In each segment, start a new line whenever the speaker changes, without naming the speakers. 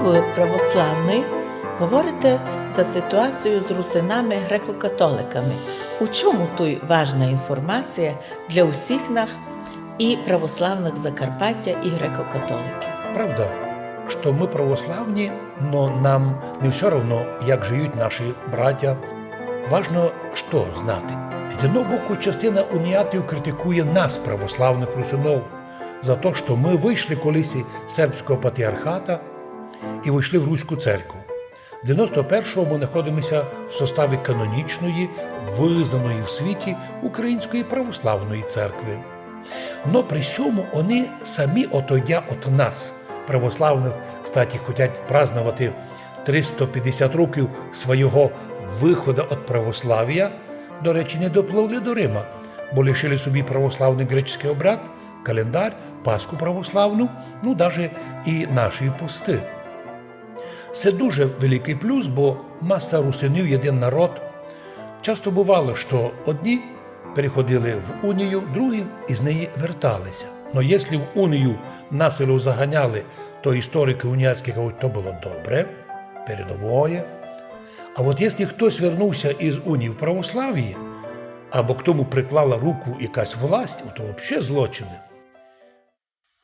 ви, православний, говорите за ситуацію з русинами-греко-католиками. У чому тут важна інформація для усіх нас і православних Закарпаття, і греко-католиків?
Правда, что мы православні, но нам не все равно, як живуть наші браття. Важно, що знати. З одного боку, частина уніатів критикує нас, православних русинов, за те, що ми вийшли колись із сербського патріархата і вийшли в Руську церкву. В 91-му ми знаходимося в составі канонічної, визнаної в світі Української православної церкви. Но при цьому вони самі отойдя від нас, православних, кстати, хочуть празднувати 350 років свого виходу від православ'я, до речі, не допливли до Рима, бо лишили собі православний греческий обряд, календар, Пасху православну, навіть і наші пости. Це дуже великий плюс, бо маса русинів, один народ. Часто бувало, що одні переходили в унію, другі із неї верталися. Но якщо в унію насилу заганяли, то історики уніатські кажуть, то було добре, передовое. А от якщо хтось вернувся із унії в православ'ї, або к тому приклала руку якась власть, то взагалі злочини.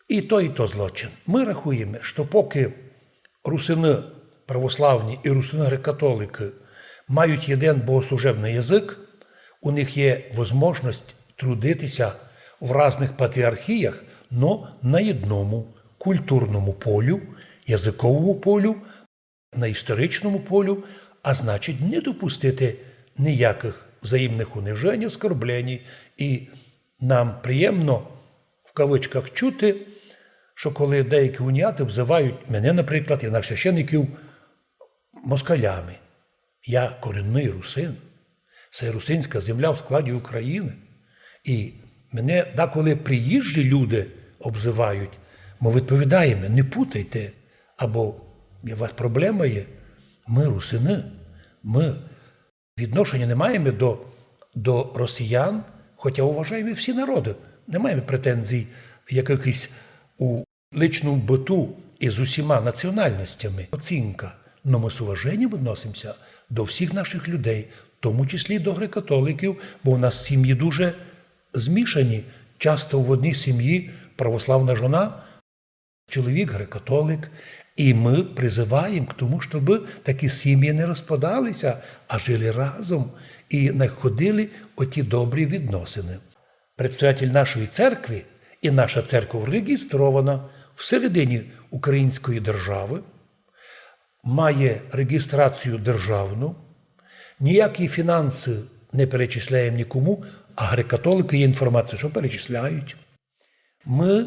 І то злочин. Ми рахуємо, що поки русини православні і русини греко-католики мають один богослужебний язик, у них є можливість трудитися в різних патріархіях, но на одному культурному полю, язиковому полю, на історичному полю, а значить не допустити ніяких взаємних унижень, оскорблень. І нам приємно, в кавичках, чути, що коли деякі уніати взивають мене, наприклад, і наших священиків москалями. Я корінний русин. Це русинська земля в складі України. І мене деколи приїжджі люди обзивають. Ми відповідаємо, не путайте, або у вас проблема є. Ми русини, ми відношення не маємо до росіян, хоча вважаємо всі народи. Не маємо претензій якихось у личному биту із усіма національностями. Оцінка. Но ми з уваженням відносимося до всіх наших людей, в тому числі до греко-католиків, бо в нас сім'ї дуже змішані. Часто в одній сім'ї православна жона, чоловік греко-католик. І ми призиваємо к тому, щоб такі сім'ї не розпадалися, а жили разом і знаходили оті добрі відносини. Представитель нашої церкви, і наша церква реєстрована всередині Української держави, має реєстрацію державну, ніякі фінанси не перечисляємо нікому, а греко-католики є інформація, що перечисляють. Ми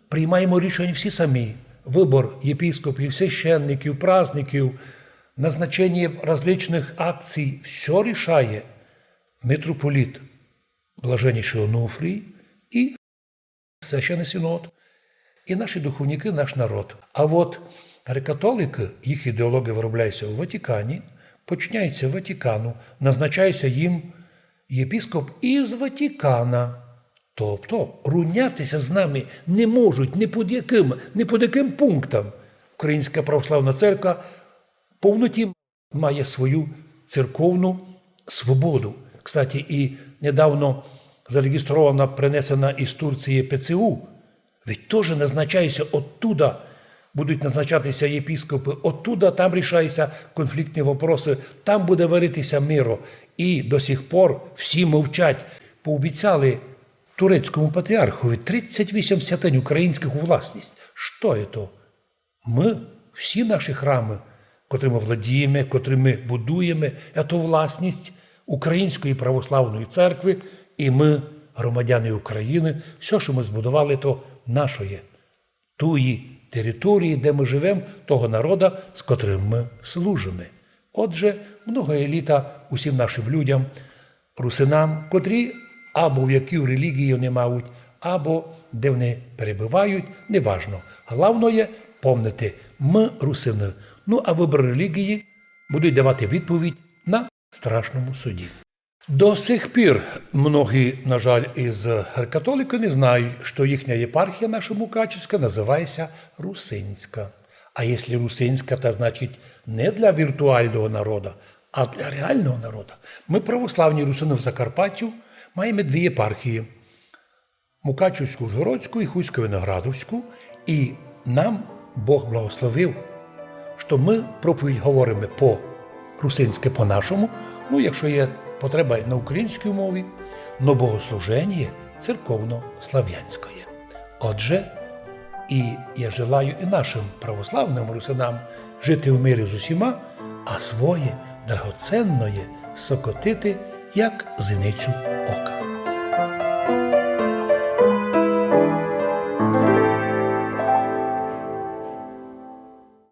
приймаємо рішення всі самі. Вибор єпископів, священників, праздників, назначення различних акцій – все рішає митрополит Блаженніший Онуфрій і Священний Синод, і наші духовники, наш народ. А от греко-католики, їх ідеологія виробляється у Ватикані, починається в Ватикану, назначається їм єпископ із Ватикана. Тобто рівнятися з нами не можуть ні під яким пунктом. Українська православна церква в повноті має свою церковну свободу. Кстати, і недавно зареєстрована, принесена із Турції ПЦУ. Ведь теж назначається оттуда, будуть назначатися єпископи, оттуда там рішаються конфліктні вопроси, там буде варитися миро. І до сих пор всі мовчать, пообіцяли турецькому патріархові 38 святинь українських у власність. Що це? Ми, всі наші храми, котрі ми владіємо, котрі ми будуємо, це власність Української православної церкви, і ми, громадяни України, все, що ми збудували, то нашої, тої території, де ми живемо, того народу, з котрим ми служимо. Отже, много еліта усім нашим людям, русинам, котрі або в якій релігії вони мають, або де вони перебувають, неважно. Головне – пам'ятати, ми русини. Ну, а вибір релігії будуть давати відповідь на страшному суді. До сих пір многі, на жаль, із греко-католиків не знають, що їхня єпархія наша Мукачівська називається Русинська. А якщо русинська, то значить не для віртуального народу, а для реального народу. Ми, православні русини в Закарпаттю, маємо дві єпархії – Мукачівську, Ужгородську і Хусько-Виноградовську. І нам Бог благословив, що ми проповідь говоримо по-русинськи, по-нашому, ну, якщо є потреба на українській мові, но богослуження церковно-слав'янської. Отже, і я желаю і нашим православним русинам жити в мирі з усіма, а своє драгоценноє сокотити, як зіницю ока.